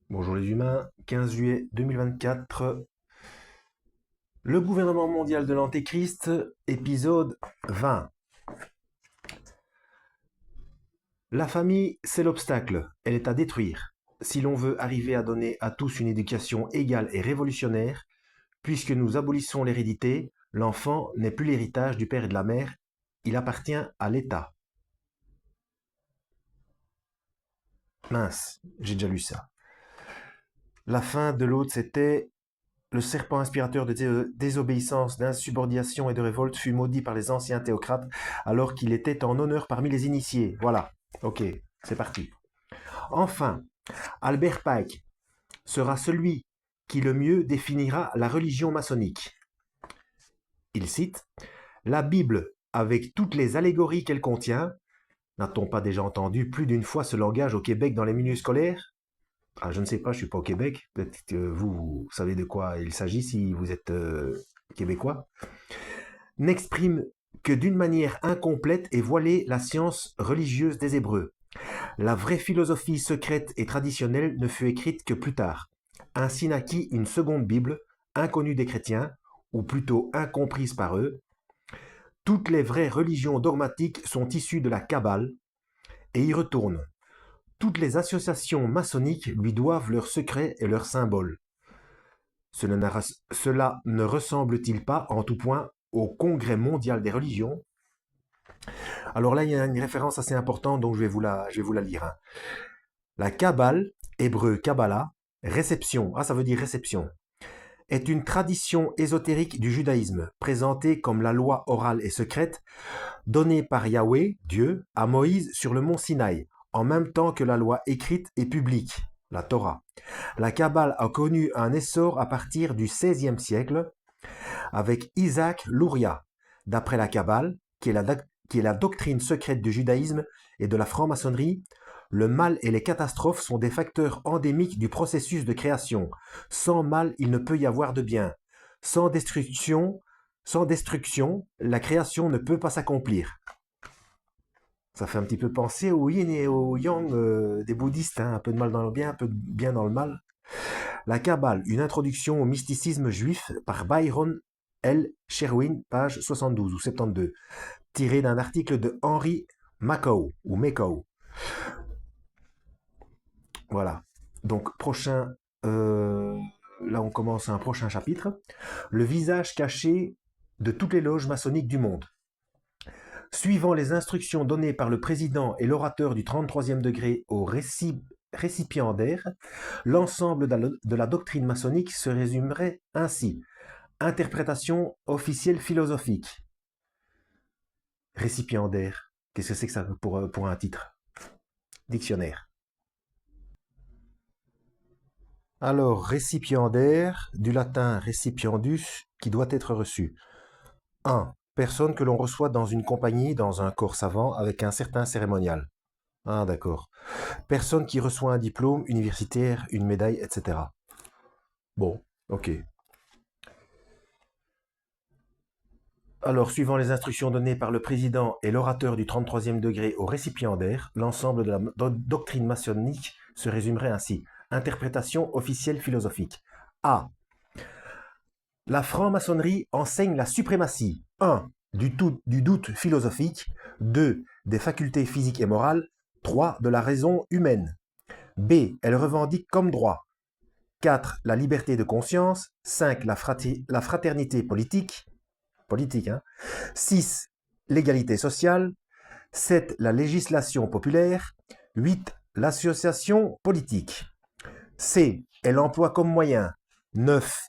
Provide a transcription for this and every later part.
Bonjour les humains, 15 juillet 2024, le gouvernement mondial de l'Antéchrist, épisode 20. La famille, c'est l'obstacle, elle est à détruire. Si l'on veut arriver à donner à tous une éducation égale et révolutionnaire, puisque nous abolissons l'hérédité, l'enfant n'est plus l'héritage du père et de la mère, il appartient à l'État. Mince, j'ai déjà lu ça. La fin de l'autre, c'était: le serpent inspirateur de désobéissance, d'insubordination et de révolte fut maudit par les anciens théocrates alors qu'il était en honneur parmi les initiés. Voilà. Ok, c'est parti. Enfin, Albert Pike sera celui qui le mieux définira la religion maçonnique. Il cite: La Bible, avec toutes les allégories qu'elle contient, n'a-t-on pas déjà entendu plus d'une fois ce langage au Québec dans les milieux scolaires? Ah, je ne sais pas, je suis pas au Québec. Peut-être que vous savez de quoi il s'agit si vous êtes québécois. N'exprime que d'une manière incomplète et voilée la science religieuse des Hébreux. La vraie philosophie secrète et traditionnelle ne fut écrite que plus tard. Ainsi naquit une seconde Bible, inconnue des chrétiens, ou plutôt incomprise par eux. Toutes les vraies religions dogmatiques sont issues de la Kabbale et y retournent. Toutes les associations maçonniques lui doivent leurs secrets et leurs symboles. Cela ne ressemble-t-il pas en tout point au Congrès mondial des religions? Alors là, il y a une référence assez importante, donc je vais vous la lire, hein. La Kabbale, hébreu Kabbalah, réception, ça veut dire réception, est une tradition ésotérique du judaïsme, présentée comme la loi orale et secrète, donnée par Yahweh, Dieu, à Moïse sur le mont Sinaï, en même temps que la loi écrite et publique, la Torah. La Kabbale a connu un essor à partir du XVIe siècle avec Isaac Luria. D'après la Kabbale, qui est la doctrine secrète du judaïsme et de la franc-maçonnerie, le mal et les catastrophes sont des facteurs endémiques du processus de création. Sans mal, il ne peut y avoir de bien. Sans destruction, la création ne peut pas s'accomplir. Ça fait un petit peu penser au yin et au yang des bouddhistes, hein, un peu de mal dans le bien, un peu de bien dans le mal. La Kabbale, une introduction au mysticisme juif par Byron L. Sherwin, page 72 ou 72, tiré d'un article de Henry Makow ou Makow. Voilà. Donc, là, on commence un prochain chapitre. Le visage caché de toutes les loges maçonniques du monde. Suivant les instructions données par le président et l'orateur du 33e degré au récipiendaire, l'ensemble de la doctrine maçonnique se résumerait ainsi. Interprétation officielle philosophique. Récipiendaire. Qu'est-ce que c'est que ça pour un titre? Dictionnaire. Alors, récipiendaire, du latin recipiendus, qui doit être reçu. 1. Personne que l'on reçoit dans une compagnie, dans un corps savant, avec un certain cérémonial. Ah, d'accord. Personne qui reçoit un diplôme universitaire, une médaille, etc. Bon, ok. Alors, suivant les instructions données par le président et l'orateur du 33e degré au récipiendaire, l'ensemble de la doctrine maçonnique se résumerait ainsi. Interprétation officielle philosophique. A. La franc-maçonnerie enseigne la suprématie 1. Du doute philosophique, 2. Des facultés physiques et morales, 3. De la raison humaine. B. Elle revendique comme droit 4. La liberté de conscience, 5. La fraternité politique, hein. 6. L'égalité sociale, 7. La législation populaire, 8. L'association politique. C. Elle emploie comme moyen 9.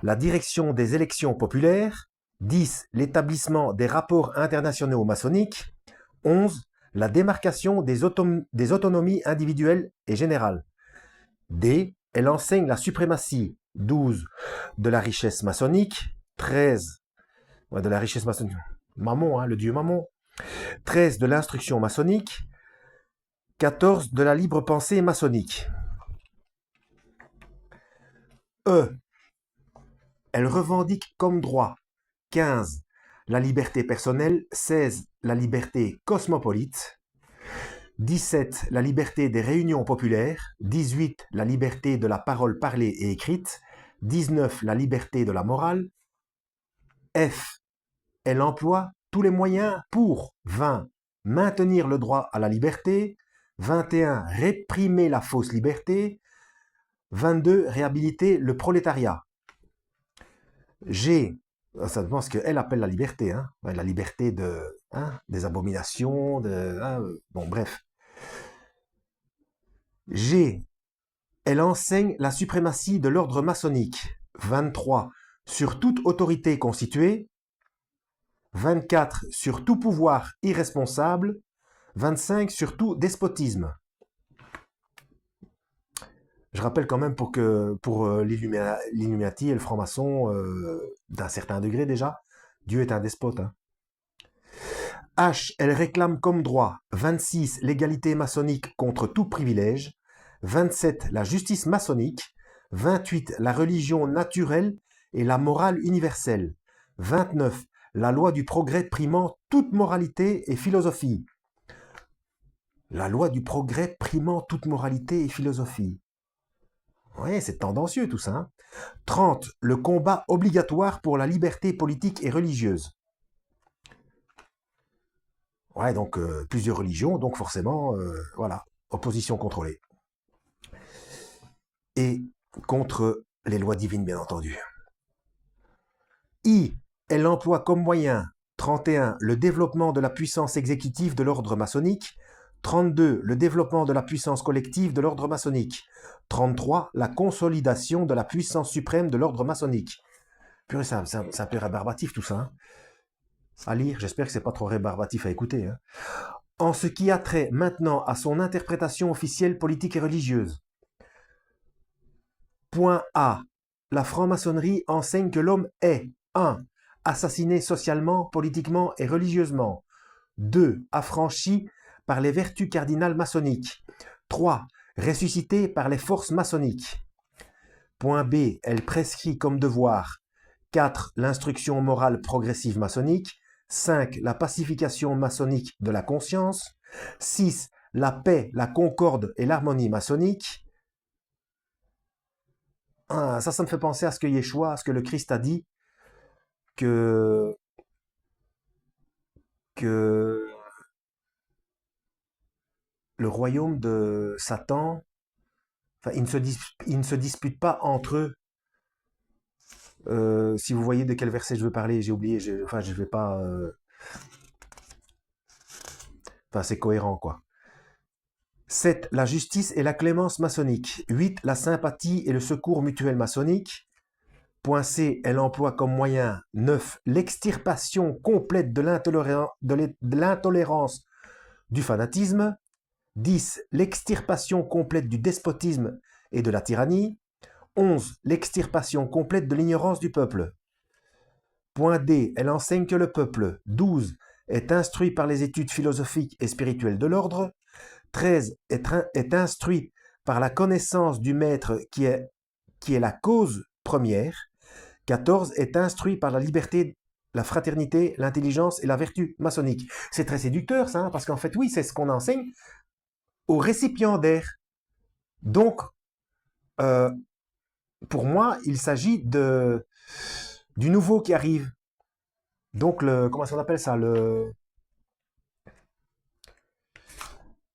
La direction des élections populaires, 10. L'établissement des rapports internationaux maçonniques, 11. La démarcation des autonomies individuelles et générales. D. Elle enseigne la suprématie, 12. De la richesse maçonnique, 13. Ouais, de la richesse maçonnique. Mammon, hein, le dieu Mammon. 13. De l'instruction maçonnique, 14. De la libre pensée maçonnique. E. Elle revendique comme droit 15. La liberté personnelle, 16. La liberté cosmopolite, 17, la liberté des réunions populaires. 18, la liberté de la parole parlée et écrite. 19, la liberté de la morale. F, elle emploie tous les moyens pour 20, maintenir le droit à la liberté. 21, réprimer la fausse liberté. 22, réhabiliter le prolétariat. G, ça dépend ce qu'elle appelle la liberté, hein. La liberté des abominations, bon bref. G, elle enseigne la suprématie de l'ordre maçonnique. 23, sur toute autorité constituée. 24, sur tout pouvoir irresponsable. 25, sur tout despotisme. Je rappelle quand même pour l'Illuminati et le franc-maçon, d'un certain degré déjà, Dieu est un despote. Hein. H, elle réclame comme droit 26, l'égalité maçonnique contre tout privilège. 27, la justice maçonnique. 28, la religion naturelle et la morale universelle. 29, la loi du progrès primant toute moralité et philosophie. La loi du progrès primant toute moralité et philosophie. Ouais, c'est tendancieux tout ça. Hein. 30, le combat obligatoire pour la liberté politique et religieuse. Ouais, donc plusieurs religions, donc forcément, voilà, opposition contrôlée. Et contre les lois divines, bien entendu. I, elle emploie comme moyen, 31, le développement de la puissance exécutive de l'ordre maçonnique. 32, le développement de la puissance collective de l'ordre maçonnique. 33, la consolidation de la puissance suprême de l'ordre maçonnique. Purée, c'est un peu rébarbatif tout ça. Hein. À lire, j'espère que c'est pas trop rébarbatif à écouter. Hein. En ce qui a trait maintenant à son interprétation officielle politique et religieuse. Point A. La franc-maçonnerie enseigne que l'homme est 1. Assassiné socialement, politiquement et religieusement. 2. Affranchi par les vertus cardinales maçonniques. 3. Ressuscité par les forces maçonniques. Point B. Elle prescrit comme devoir 4. L'instruction morale progressive maçonnique. 5. La pacification maçonnique de la conscience. 6. La paix, la concorde et l'harmonie maçonnique. Ah, ça me fait penser à ce que Yeshua, à ce que le Christ a dit, que le royaume de Satan, enfin, ils ne se disputent pas entre eux. Si vous voyez de quel verset je veux parler, j'ai oublié, je vais pas... Enfin, c'est cohérent, quoi. 7. La justice et la clémence maçonnique. 8. La sympathie et le secours mutuel maçonnique. Point C. Elle emploie comme moyen 9. L'extirpation complète de l'intolérance du fanatisme. 10. L'extirpation complète du despotisme et de la tyrannie. 11. L'extirpation complète de l'ignorance du peuple. Point D. Elle enseigne que le peuple. 12. Est instruit par les études philosophiques et spirituelles de l'ordre. 13. Est instruit par la connaissance du maître qui est la cause première. 14. Est instruit par la liberté, la fraternité, l'intelligence et la vertu maçonnique. C'est très séducteur ça, hein, parce qu'en fait, oui, c'est ce qu'on enseigne aux récipiendaires. Donc, pour moi, il s'agit du nouveau qui arrive. Donc, comment on appelle ça,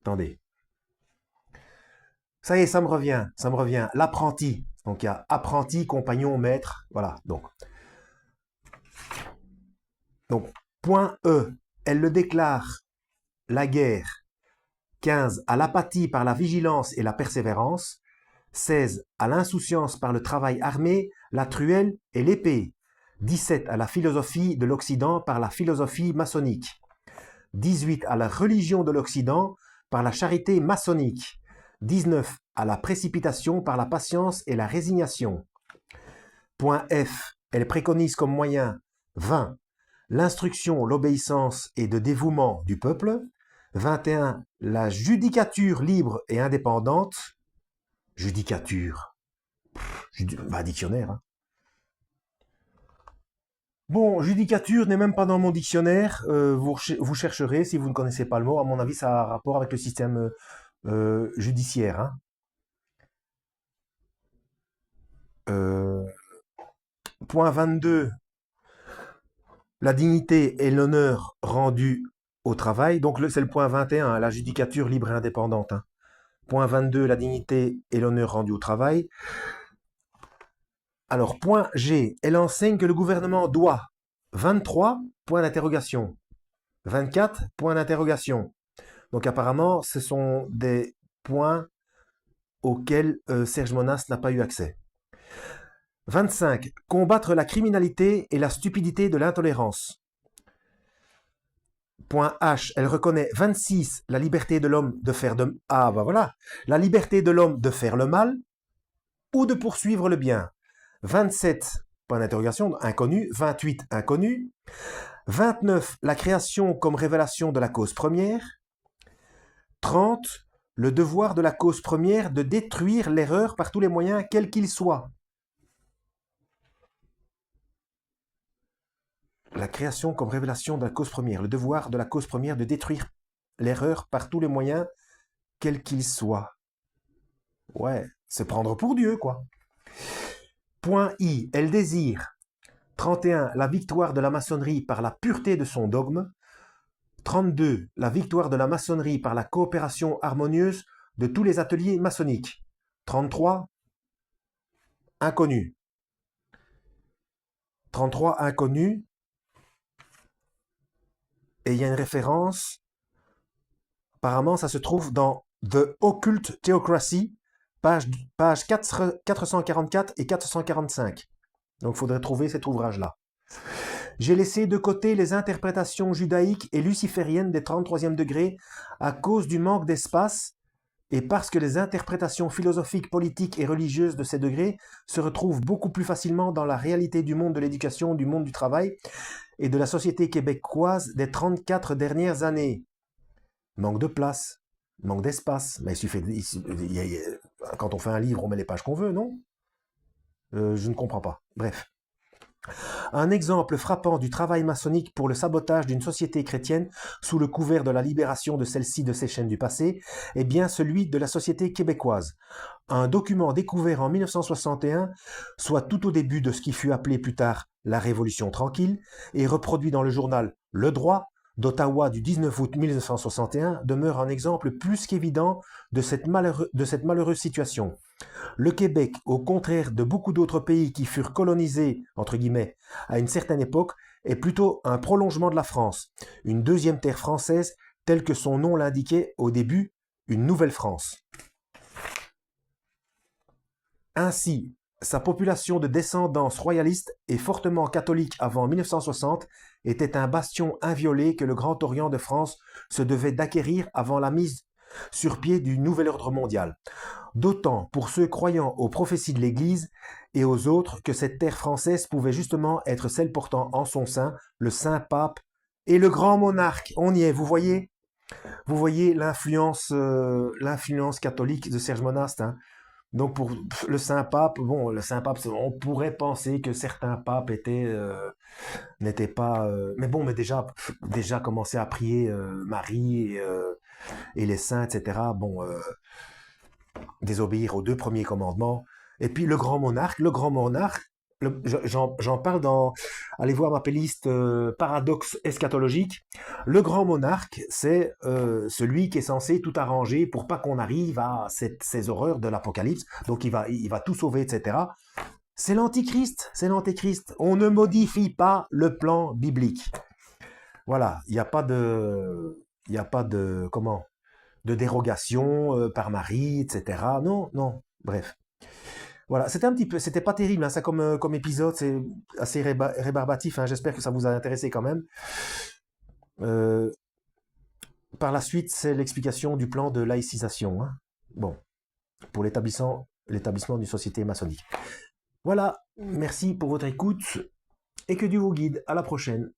Attendez. Ça y est, ça me revient. L'apprenti. Donc, il y a apprenti, compagnon, maître. Voilà, donc. Point E. Elle le déclare, la guerre. 15. À l'apathie par la vigilance et la persévérance. 16. À l'insouciance par le travail armé, la truelle et l'épée. 17. À la philosophie de l'Occident par la philosophie maçonnique. 18. À la religion de l'Occident par la charité maçonnique. 19. À la précipitation par la patience et la résignation. Point F. Elle préconise comme moyen 20. L'instruction, l'obéissance et de dévouement du peuple. 21. La judicature libre et indépendante. Judicature. Dictionnaire. Hein. Bon, judicature n'est même pas dans mon dictionnaire. Vous chercherez si vous ne connaissez pas le mot. À mon avis, ça a un rapport avec le système judiciaire, hein. Euh, Point 22, la dignité et l'honneur rendus au travail. Donc, c'est le point 21, hein, la judicature libre et indépendante, hein. Point 22, la dignité et l'honneur rendus au travail. Alors, point G, elle enseigne que le gouvernement doit. 23, point d'interrogation. 24, point d'interrogation. Donc, apparemment, ce sont des points auxquels Serge Monas n'a pas eu accès. 25. Combattre la criminalité et la stupidité de l'intolérance. Point H, elle reconnaît 26 la liberté de l'homme de faire de ah bah voilà, la liberté de l'homme de faire le mal ou de poursuivre le bien. 27 point d'interrogation inconnu, 28 inconnu, 29 la création comme révélation de la cause première, 30 le devoir de la cause première de détruire l'erreur par tous les moyens quels qu'ils soient. La création comme révélation de la cause première, le devoir de la cause première de détruire l'erreur par tous les moyens quels qu'ils soient. Ouais, c'est prendre pour Dieu, quoi. Point I, elle désire. 31, la victoire de la maçonnerie par la pureté de son dogme. 32, la victoire de la maçonnerie par la coopération harmonieuse de tous les ateliers maçonniques. 33, inconnu. 33, inconnu. Et il y a une référence. Apparemment, ça se trouve dans The Occult Theocracy, page 444 et 445. Donc, il faudrait trouver cet ouvrage-là. J'ai laissé de côté les interprétations judaïques et lucifériennes des 33e degrés à cause du manque d'espace et parce que les interprétations philosophiques, politiques et religieuses de ces degrés se retrouvent beaucoup plus facilement dans la réalité du monde de l'éducation, du monde du travail et de la société québécoise des 34 dernières années. Manque de place, manque d'espace. Mais il suffit, quand on fait un livre, on met les pages qu'on veut, non? Je ne comprends pas. Bref. Un exemple frappant du travail maçonnique pour le sabotage d'une société chrétienne sous le couvert de la libération de celle-ci de ses chaînes du passé est bien celui de la société québécoise. Un document découvert en 1961, soit tout au début de ce qui fut appelé plus tard la Révolution tranquille, et reproduit dans le journal Le Droit d'Ottawa du 19 août 1961, demeure un exemple plus qu'évident de cette malheureuse situation. Le Québec, au contraire de beaucoup d'autres pays qui furent colonisés, entre guillemets, à une certaine époque, est plutôt un prolongement de la France, une deuxième terre française telle que son nom l'indiquait au début, une nouvelle France. Ainsi, sa population de descendance royaliste et fortement catholique avant 1960 était un bastion inviolé que le Grand Orient de France se devait d'acquérir avant la mise sur pied du nouvel ordre mondial. D'autant pour ceux croyant aux prophéties de l'Église et aux autres que cette terre française pouvait justement être celle portant en son sein le saint pape et le grand monarque. On y est, vous voyez l'influence catholique de Serge Monast, hein. Donc pour le saint pape, bon, le saint pape, on pourrait penser que certains papes n'étaient pas, mais bon, mais déjà commencer à prier Marie et les saints, etc. Bon, désobéir aux deux premiers commandements. Et puis le grand monarque, j'en parle dans, allez voir ma playlist Paradoxe eschatologique. Le grand monarque, c'est celui qui est censé tout arranger pour pas qu'on arrive à ces horreurs de l'apocalypse. Donc il va tout sauver, etc. C'est l'antichrist, c'est l'antéchrist. On ne modifie pas le plan biblique. Voilà, il n'y a pas de, comment, de dérogation par Marie, etc. Non, non, bref. Voilà, c'était un petit peu, c'était pas terrible, hein, ça comme épisode, c'est assez rébarbatif, hein, j'espère que ça vous a intéressé quand même. Euh, Par la suite, c'est l'explication du plan de laïcisation, hein. Bon, pour l'établissement d'une société maçonnique. Voilà, merci pour votre écoute et que Dieu vous guide. À la prochaine.